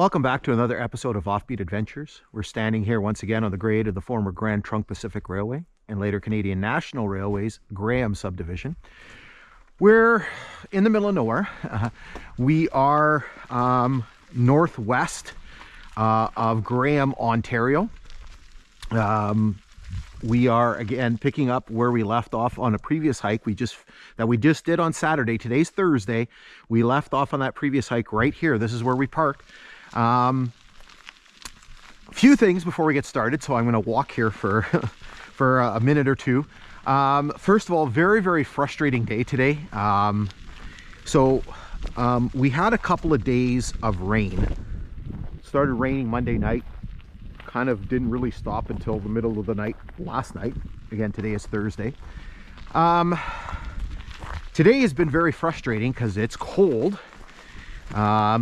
Welcome back to another episode of Offbeat Adventures. We're standing here once again on the grade of the former Grand Trunk Pacific Railway and later Canadian National Railways Graham Subdivision. We're in the middle of nowhere. We are northwest of Graham, Ontario. We are again picking up where we left off on a previous hike we just did on Saturday. Today's Thursday. We left off on that previous hike right here. This is where we parked. A few things before we get started, so I'm going to walk here for a minute or two. First of all, very frustrating day today. We had a couple of days of rain. It started raining Monday night, kind of didn't really stop until the middle of the night last night. Again, today is Thursday. Today has been very frustrating because it's cold.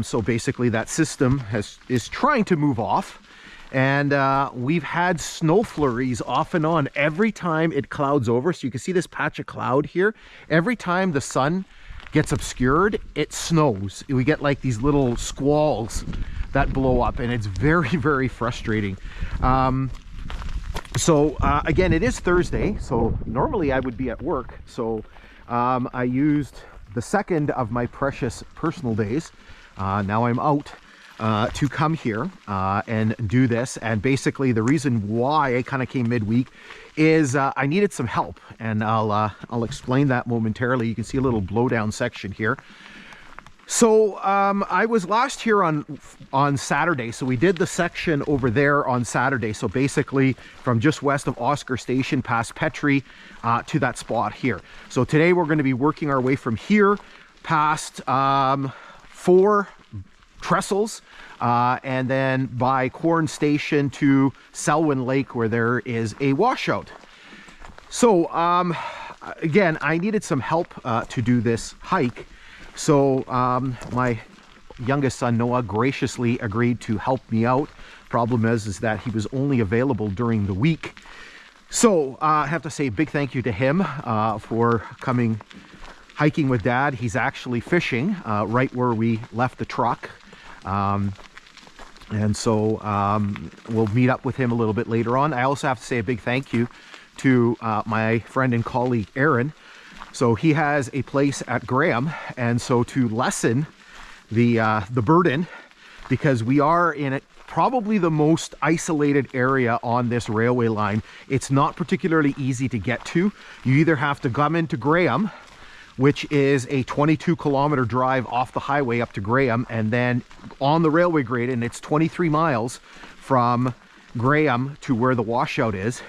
So basically that system is trying to move off, and we've had snow flurries off and on every time it clouds over. So you can see this patch of cloud here. Every time the sun gets obscured, it snows. We get like these little squalls that blow up, and it's very frustrating. Again, it is Thursday, so normally I would be at work. So I used the second of my precious personal days. Now I'm out to come here and do this. And basically the reason why I kind of came midweek is I needed some help, and I'll explain that momentarily. You can see a little blowdown section here. So I was last here on Saturday, so we did the section over there on Saturday. So basically from just west of Oscar Station past Petry to that spot here. So today we're going to be working our way from here past 4 trestles and then by Quorn Station to Selwyn Lake, where there is a washout. So again, I needed some help to do this hike. So my youngest son Noah graciously agreed to help me out. Problem is that he was only available during the week. So I have to say a big thank you to him for coming hiking with Dad. He's actually fishing right where we left the truck. And so we'll meet up with him a little bit later on. I also have to say a big thank you to my friend and colleague Aaron. So he has a place at Graham, and so to lessen the burden, because we are in probably the most isolated area on this railway line. It's not particularly easy to get to. You either have to come into Graham, which is a 22-kilometer drive off the highway up to Graham, and then on the railway grade, and it's 23 miles from Graham to where the washout is.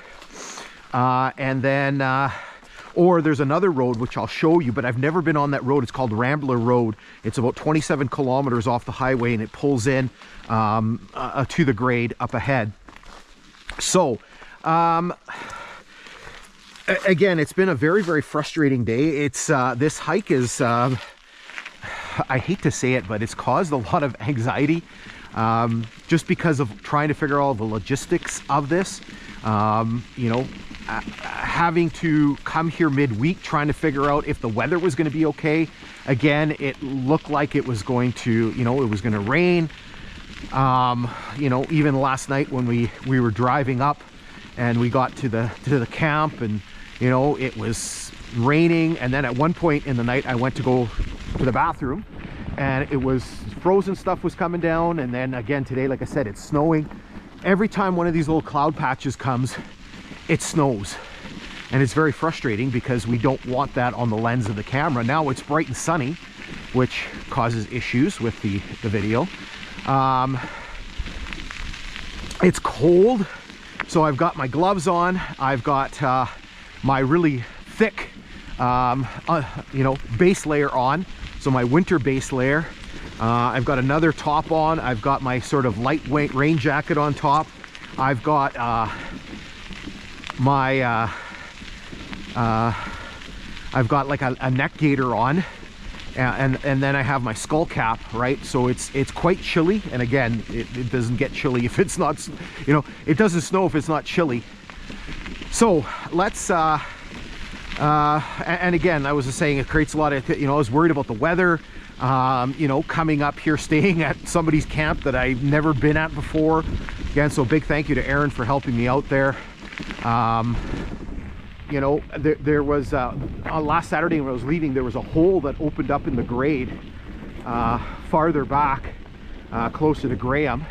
Or there's another road which I'll show you, but I've never been on that road. It's called Rambler Road. It's about 27 kilometers off the highway, and it pulls in to the grade up ahead. So again, it's been a very frustrating day. It's this hike is I hate to say it, but it's caused a lot of anxiety just because of trying to figure out all the logistics of this. You know, having to come here midweek, trying to figure out if the weather was going to be okay. Again, it looked like it was going to, it was going to rain. Even last night when we were driving up and we got to the camp, and it was raining, and then at one point in the night I went to go to the bathroom, and it was frozen stuff was coming down. And then again today, like I said, it's snowing. Every time one of these little cloud patches comes, it snows, and it's very frustrating because we don't want that on the lens of the camera. Now it's bright and sunny, which causes issues with the video. It's cold, so I've got my gloves on. I've got my really thick base layer on, so my winter base layer. I've got another top on. I've got my sort of lightweight rain jacket on top. I've got I've got like a neck gaiter on, and then I have my skull cap, right? So it's quite chilly. And again, it doesn't get chilly if it's not, it doesn't snow if it's not chilly. So let's and again, I was just saying, it creates a lot of, I was worried about the weather. you know, coming up here, staying at somebody's camp that I've never been at before. Again, so big thank you to Aaron for helping me out there. You know, there was, last Saturday when I was leaving, there was a hole that opened up in the grade farther back, closer to Graham.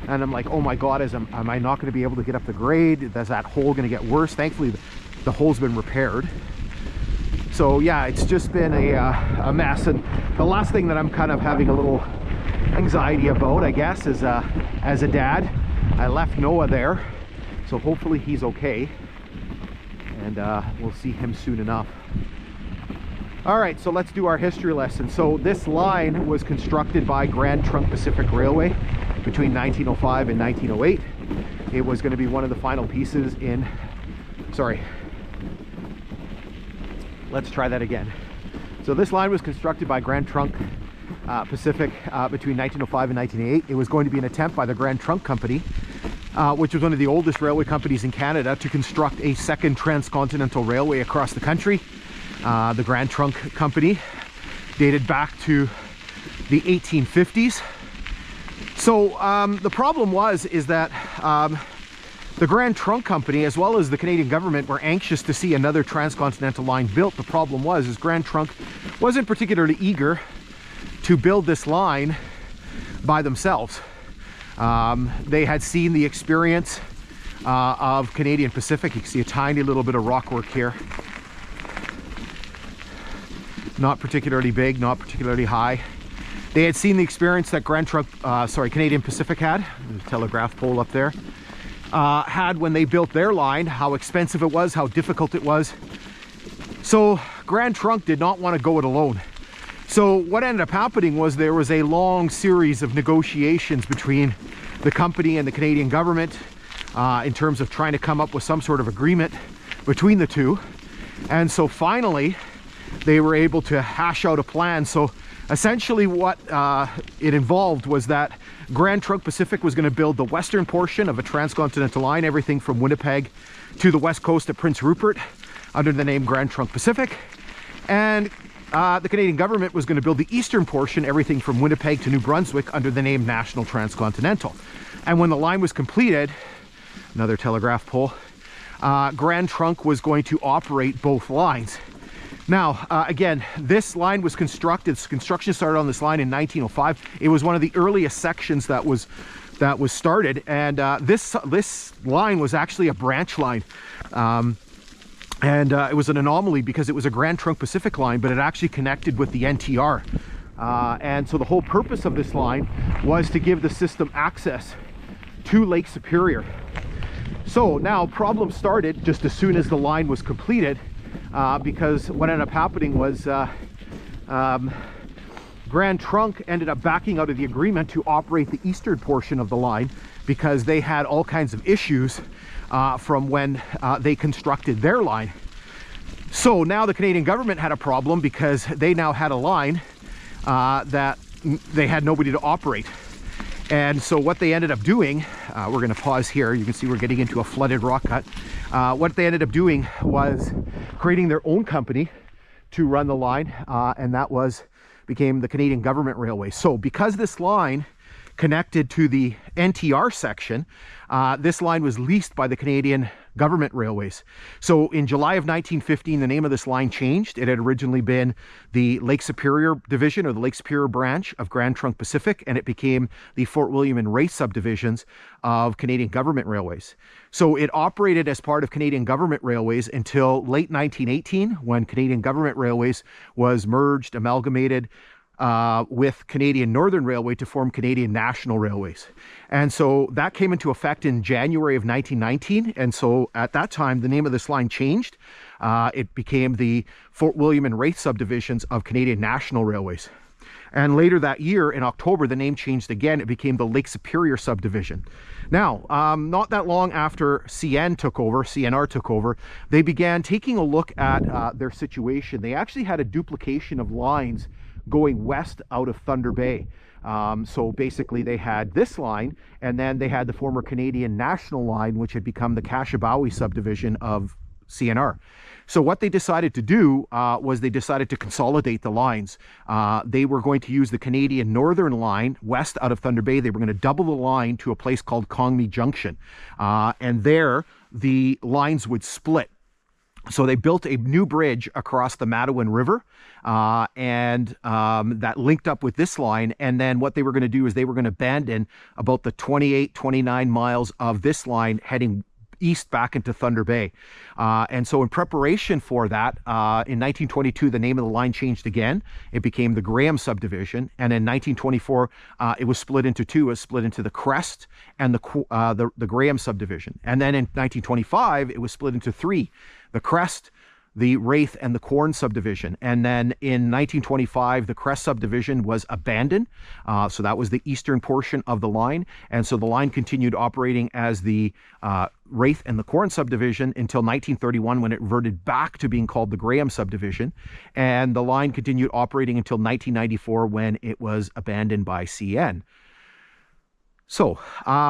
And I'm like, oh my God, am I not going to be able to get up the grade? Is that hole going to get worse? Thankfully, the hole's been repaired. So yeah, it's just been a mess. And the last thing that I'm kind of having a little anxiety about, I guess, is as a dad, I left Noah there. So hopefully he's okay. And we'll see him soon enough. All right, so let's do our history lesson. So this line was constructed by Grand Trunk Pacific Railway between 1905 and 1908. It was going to be one of the final pieces in, sorry, let's try that again. So this line was constructed by Grand Trunk Pacific between 1905 and 1908. It was going to be an attempt by the Grand Trunk Company, which was one of the oldest railway companies in Canada, to construct a second transcontinental railway across the country. The Grand Trunk Company dated back to the 1850s. So the problem is that the Grand Trunk Company, as well as the Canadian government, were anxious to see another transcontinental line built. The problem is Grand Trunk wasn't particularly eager to build this line by themselves. They had seen the experience of Canadian Pacific. You can see a tiny little bit of rock work here. Not particularly big, not particularly high. They had seen the experience that Canadian Pacific had. There's a telegraph pole up there. Had when they built their line, how expensive it was, how difficult it was. So Grand Trunk did not want to go it alone. So what ended up happening was there was a long series of negotiations between the company and the Canadian government in terms of trying to come up with some sort of agreement between the two. And so finally, they were able to hash out a plan. So essentially what it involved was that Grand Trunk Pacific was going to build the western portion of a transcontinental line, everything from Winnipeg to the west coast of Prince Rupert, under the name Grand Trunk Pacific. And the Canadian government was going to build the eastern portion, everything from Winnipeg to New Brunswick, under the name National Transcontinental. And when the line was completed, another telegraph pole, Grand Trunk was going to operate both lines. Now, again, this line was constructed, construction started on this line in 1905. It was one of the earliest sections that was started, and this line was actually a branch line. It was an anomaly because it was a Grand Trunk Pacific line, but it actually connected with the NTR. And so the whole purpose of this line was to give the system access to Lake Superior. So now problems started just as soon as the line was completed. Because what ended up happening was Grand Trunk ended up backing out of the agreement to operate the eastern portion of the line because they had all kinds of issues from when they constructed their line. So now the Canadian government had a problem because they now had a line that they had nobody to operate. And so what they ended up doing, we're going to pause here. You can see we're getting into a flooded rock cut. What they ended up doing was creating their own company to run the line, and that became the Canadian Government Railways. So because this line connected to the NTR section, this line was leased by the Canadian Government Railways. So in July of 1915, the name of this line changed. It had originally been the Lake Superior Division, or the Lake Superior branch of Grand Trunk Pacific, and it became the Fort William and Raith subdivisions of Canadian Government Railways. So it operated as part of Canadian Government Railways until late 1918, when Canadian Government Railways was merged, amalgamated with Canadian Northern Railway to form Canadian National Railways. And so that came into effect in January of 1919. And so at that time, the name of this line changed. It became the Fort William and Raith subdivisions of Canadian National Railways. And later that year, in October, the name changed again. It became the Lake Superior subdivision. Now, not that long after CNR took over, they began taking a look at their situation. They actually had a duplication of lines going west out of Thunder Bay. So basically they had this line, and then they had the former Canadian National line, which had become the Kashabawi subdivision of CNR. So what they decided to do was they decided to consolidate the lines. They were going to use the Canadian Northern Line west out of Thunder Bay. They were going to double the line to a place called Kongmi Junction. And there, the lines would split. So they built a new bridge across the Matawan River that linked up with this line. And then what they were going to do is they were going to abandon about the 28, 29 miles of this line heading east back into Thunder Bay. And so in preparation for that, in 1922, the name of the line changed again. It became the Graham Subdivision. And in 1924, it was split into two. It was split into the Crest and the Graham Subdivision. And then in 1925, it was split into three: the Crest, the Raith, and the Quorn subdivision. And then in 1925, the Crest subdivision was abandoned. So that was the eastern portion of the line. And so the line continued operating as the Raith and the Quorn subdivision until 1931, when it reverted back to being called the Graham subdivision. And the line continued operating until 1994, when it was abandoned by CN. So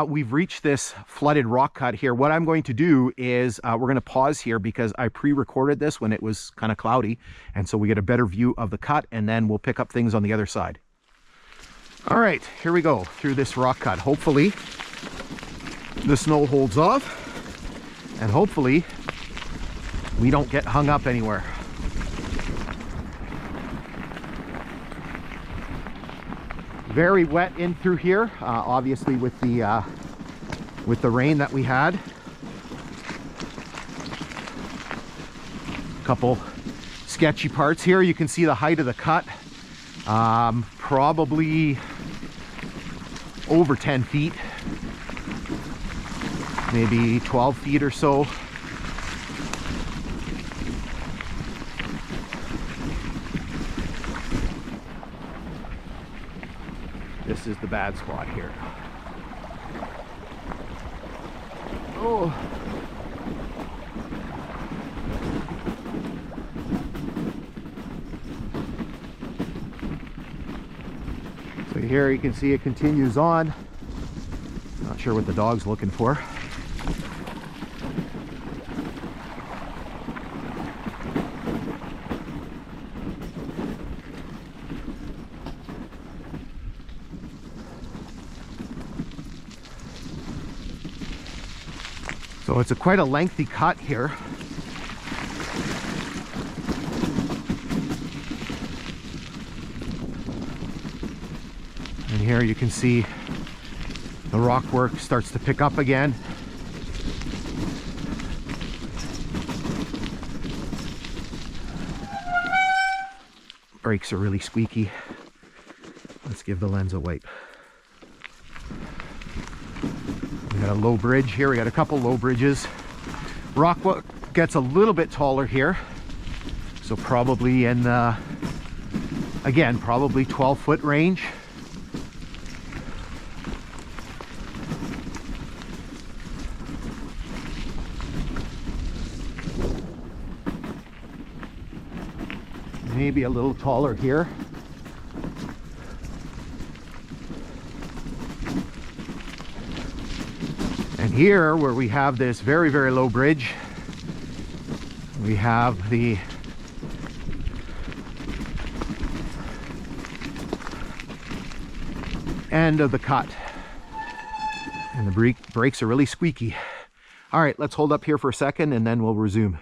we've reached this flooded rock cut here. What I'm going to do is we're going to pause here because I pre-recorded this when it was kind of cloudy, and so we get a better view of the cut, and then we'll pick up things on the other side. All right, here we go through this rock cut. Hopefully the snow holds off, and hopefully we don't get hung up anywhere. Very wet in through here, obviously with the rain that we had. A couple sketchy parts here. You can see the height of the cut, probably over 10 feet, maybe 12 feet or so. This is the bad spot here. Oh. So here you can see it continues on. Not sure what the dog's looking for. So it's quite a lengthy cut here. And here you can see the rock work starts to pick up again. Brakes are really squeaky. Let's give the lens a wipe. We got a low bridge here. We got a couple low bridges. Rock gets a little bit taller here. So probably in, again, probably 12-foot range. Maybe a little taller here. And here, where we have this very, very low bridge, we have the end of the cut. And the brakes are really squeaky. All right, let's hold up here for a second and then we'll resume.